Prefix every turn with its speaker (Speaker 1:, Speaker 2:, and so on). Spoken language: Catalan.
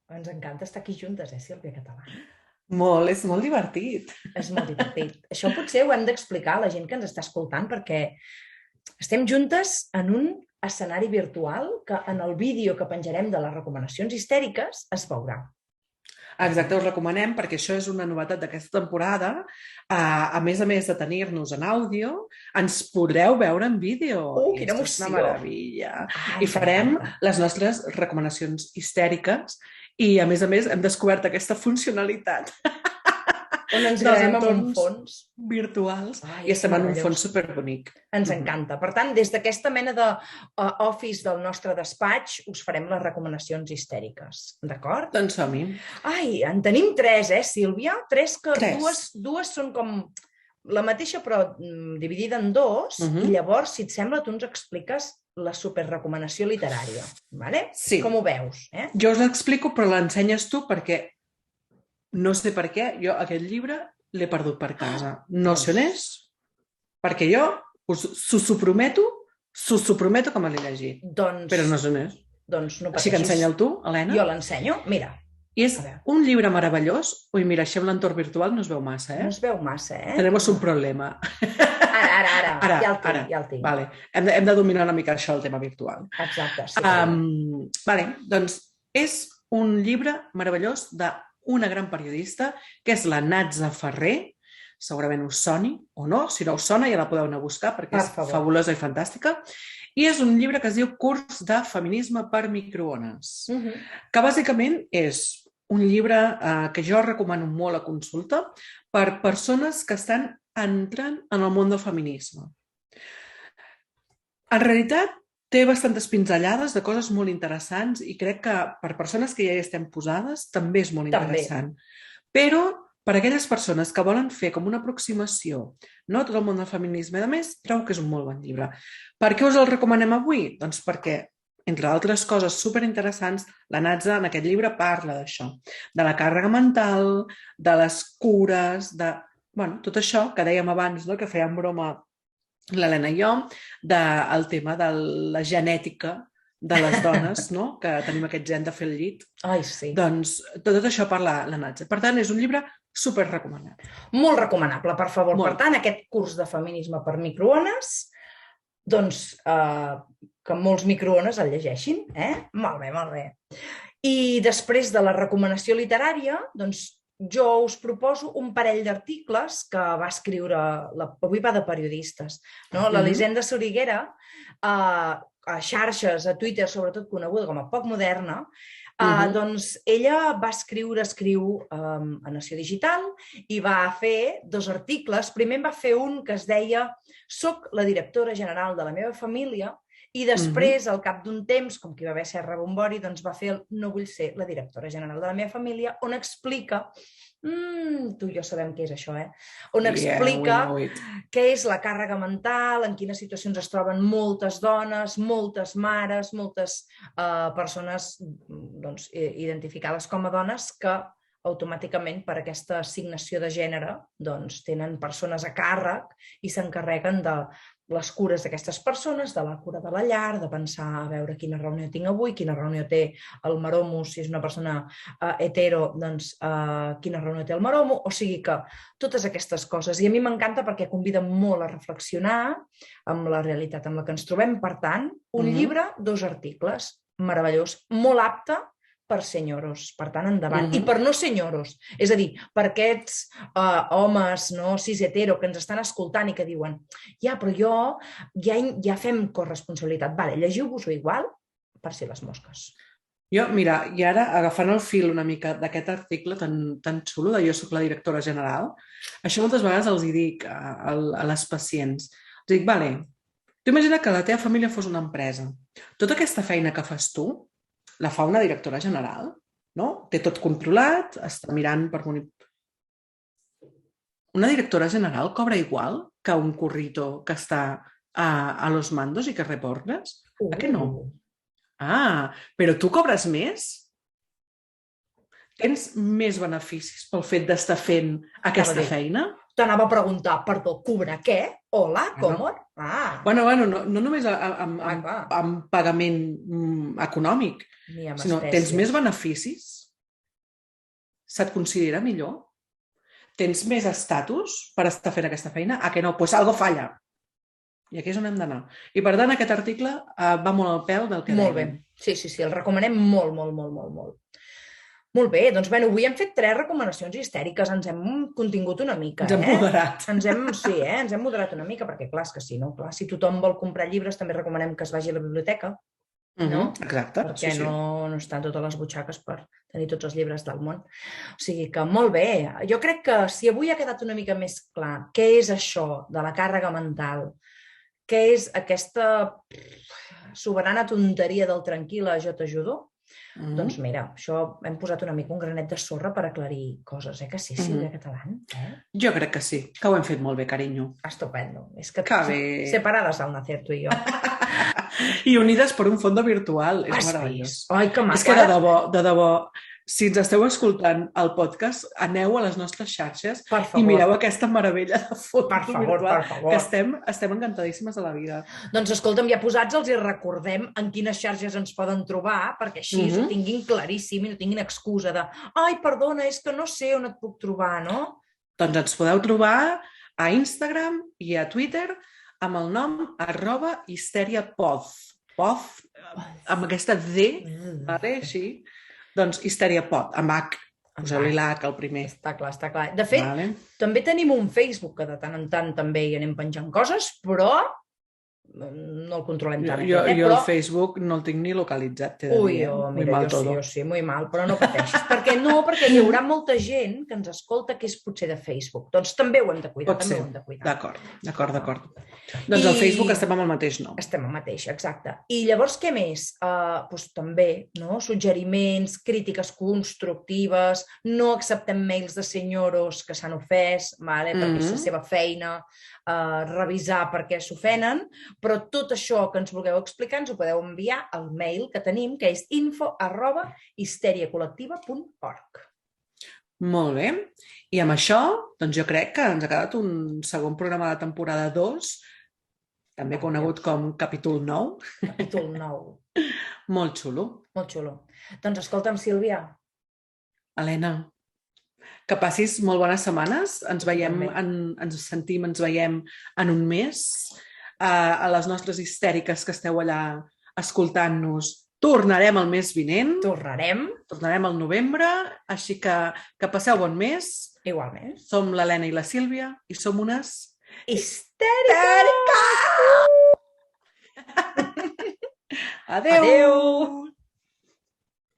Speaker 1: Ens encanta estar aquí juntes, Sílvia Català?
Speaker 2: Molt, és molt divertit.
Speaker 1: És molt divertit. Això potser ho hem d'explicar a la gent que ens està escoltant perquè estem juntes en un escenari virtual que en el vídeo que penjarem de les recomanacions histèriques es veurà.
Speaker 2: Exacte, us recomanem, perquè això és una novetat d'aquesta temporada. A més de tenir-nos en àudio, ens podreu veure en vídeo. I
Speaker 1: Quina
Speaker 2: esto és una
Speaker 1: emoció!
Speaker 2: meravella.
Speaker 1: Ai,
Speaker 2: I
Speaker 1: ens
Speaker 2: farem
Speaker 1: encanta.
Speaker 2: les nostres recomanacions histèriques i, a més, hem descobert aquesta funcionalitat
Speaker 1: On ens
Speaker 2: dels
Speaker 1: gravem amb un
Speaker 2: entorns
Speaker 1: fons.
Speaker 2: virtuals
Speaker 1: Ai,
Speaker 2: i
Speaker 1: és que
Speaker 2: estem en un fons
Speaker 1: meravellós.
Speaker 2: superbonic.
Speaker 1: Ens encanta. Per tant, des d'aquesta mena de office del nostre despatx us farem les recomanacions histèriques. D'acord?
Speaker 2: Doncs som-hi.
Speaker 1: Ai, en tenim tres, Sílvia? Tres que
Speaker 2: Tres.
Speaker 1: dues són com la mateixa però dividida en dos i llavors, si et sembla, tu ens expliques la superrecomanació literària. Vale?
Speaker 2: Sí.
Speaker 1: Com ho veus?
Speaker 2: Jo us l'explico, però l'ensenyes tu perquè no sé per què, jo aquest llibre l'he perdut per casa. No sé on és, perquè jo s'ho prometo que me l'he llegit, però no sé on és.
Speaker 1: Doncs no
Speaker 2: Així que
Speaker 1: pateixis.
Speaker 2: ensenya'l tu, Helena.
Speaker 1: Jo l'ensenyo. Mira.
Speaker 2: I és un llibre meravellós. Ui, mira, així amb l'entorn virtual no es veu massa,
Speaker 1: No es veu massa,
Speaker 2: Tenemos un problema.
Speaker 1: Ara. Ja el tinc.
Speaker 2: Vale. Hem de dominar una mica això, el tema virtual.
Speaker 1: Exacte, sí.
Speaker 2: Vale, doncs és un llibre meravellós d'una gran periodista, que és la Natza Ferrer. Segurament us soni o no. Si no us sona ja la podeu anar a buscar perquè és fabulosa i fantàstica. I és un llibre que es diu Curs de feminisme per microones, que bàsicament és un llibre que jo recomano molt a consulta per persones que estan entrant en el món del feminisme. En realitat, té bastantes pinzellades de coses molt interessants i crec que per persones que ja hi estem posades també és molt interessant. Però per a aquelles persones que volen fer com una aproximació a tot el món del feminisme, a més, trobo que és un molt bon llibre. Per què us el recomanem avui? Doncs perquè, entre altres coses superinteressants, la Natza en aquest llibre parla d'això, de la càrrega mental, de les cures, de tot això que dèiem abans, que fèiem broma l'Helena i jo, del tema de la genètica de les dones, que tenim aquest gen de fer el llit.
Speaker 1: Ai, sí.
Speaker 2: Doncs tot això parla la Natza. Per tant, és un llibre super recomanable.
Speaker 1: Molt recomanable, per favor. Molt. Per tant, aquest curs de feminisme per microones, doncs que molts microones el llegeixin, Molt bé, molt bé. I després de la recomanació literària, doncs jo us proposo un parell d'articles que va escriure, avui va de periodistes, l'Elisenda Soriguera, a xarxes, a Twitter, sobretot coneguda com a poc moderna, doncs ella escriu a Nació Digital i va fer dos articles. Primer va fer un que es deia «Soc la directora general de la meva família» i després, al cap d'un temps, com que hi va haver Serra Bombori, doncs va fer el «No vull ser la directora general de la meva família», on explica, tu i jo sabem què és això, on explica què és la càrrega mental, en quines situacions es troben moltes dones, moltes mares, moltes persones identificades com a dones que automàticament per aquesta assignació de gènere doncs tenen persones a càrrec i s'encarreguen de les cures d'aquestes persones, de la cura de la llar, de pensar a veure quina reunió tinc avui, quina reunió té el maromo, si és una persona hetero, doncs quina reunió té el maromo, o sigui que totes aquestes coses. I a mi m'encanta perquè convida molt a reflexionar amb la realitat amb la que ens trobem. Per tant, un llibre, dos articles, meravellós, molt apte per senyoros, per tant, endavant. I per no senyoros, és a dir, per aquests homes cis hetero que ens estan escoltant i que diuen però jo ja fem corresponsabilitat. Vale, llegiu-vos-ho igual per si les mosques.
Speaker 2: Jo, mira, i ara agafant el fil una mica d'aquest article tan xulo de Jo soc la directora general, això moltes vegades els hi dic a les pacients. Els dic, vale, tu imagina que la teva família fos una empresa. Tota aquesta feina que fas tu la fa una directora general, no? Té tot controlat, està mirant per... Una directora general cobra igual que un currito que està a los mandos i que rep ordres? A què no? Però tu cobres més? Tens més beneficis pel fet d'estar fent aquesta feina?
Speaker 1: T'anava a preguntar, perdó, cobrar què? Hola, com?
Speaker 2: Bueno, no només amb pagament econòmic, sinó tens més beneficis. se't considera millor? Tens més estatus per estar fent aquesta feina? A que no? Doncs algo falla. I aquí és on hem d'anar. I per tant, aquest article va molt al peu del que dèiem.
Speaker 1: Molt bé. Sí, el recomanem molt. Molt bé, doncs avui hem fet 3 recomanacions histèriques, ens hem contingut una mica.
Speaker 2: Ens hem moderat.
Speaker 1: Ens hem moderat una mica, perquè clar, és que sí, no? Clar, si tothom vol comprar llibres, també recomanem que es vagi a la biblioteca, no?
Speaker 2: Exacte.
Speaker 1: Perquè no estan totes les butxaques per tenir tots els llibres del món. O sigui que molt bé. Jo crec que si avui ha quedat una mica més clar què és això de la càrrega mental, què és aquesta soberana tonteria del tranquil·la, jo t'ajudo, doncs mira, això hem posat una mica un granet de sorra per aclarir coses, que sí, Sílvia Catalán?
Speaker 2: Jo crec que sí, que ho hem fet molt bé, carinyo.
Speaker 1: Estupendo. És que
Speaker 2: bé.
Speaker 1: Separades al nacer, tu i jo.
Speaker 2: I unides per un fondo virtual. És meravellós.
Speaker 1: Ai, que maco.
Speaker 2: És que de debò, si ens esteu escoltant el podcast, aneu a les nostres xarxes i mireu aquesta meravella de foto virtual. Per favor. Que estem encantadíssimes de la vida.
Speaker 1: Doncs escolta'm, ja posats els hi recordem en quines xarxes ens poden trobar, perquè així ho tinguin claríssim i no tinguin excusa de ai, perdona, és que no sé on et puc trobar, no?
Speaker 2: Doncs ens podeu trobar a Instagram i a Twitter amb el nom @histeriapod. Pod, amb aquesta D, vale, així. Doncs Histeriapod, amb H. Poseu-li l'H al primer.
Speaker 1: Està clar. De fet, també tenim un Facebook que de tant en tant també hi anem penjant coses, però no el controlem tant.
Speaker 2: Jo el Facebook no el tinc ni localitzat, t'he de dir.
Speaker 1: Jo sí, muy mal, però no pateixis. Perquè hi haurà molta gent que ens escolta que és potser de Facebook. Doncs també ho hem de cuidar.
Speaker 2: Pot ser. D'acord. Doncs al Facebook estem amb el mateix nom.
Speaker 1: Estem amb el mateix, exacte. I llavors què més? Doncs també suggeriments, crítiques constructives, no acceptem mails de senyoros que s'han ofès, perquè és la seva feina, revisar per què s'ofenen, però tot això que ens vulgueu explicar ens ho podeu enviar al mail que tenim, que és info@histeriacol·lectiva.org.
Speaker 2: Molt bé. I amb això, doncs jo crec que ens ha quedat un segon programa de temporada 2, també conegut com capítol 9.
Speaker 1: Capítol 9.
Speaker 2: Molt xulo.
Speaker 1: Molt xulo. Doncs escolta'm, Sílvia.
Speaker 2: Helena, que passis molt bones setmanes. Ens sentim en un mes. A les nostres histèriques que esteu allà escoltant-nos, tornarem el mes vinent. Tornarem al novembre, així que passeu bon mes.
Speaker 1: Igualment.
Speaker 2: Som l'Helena i la Sílvia i som unes
Speaker 1: histèriques!
Speaker 2: Adéu!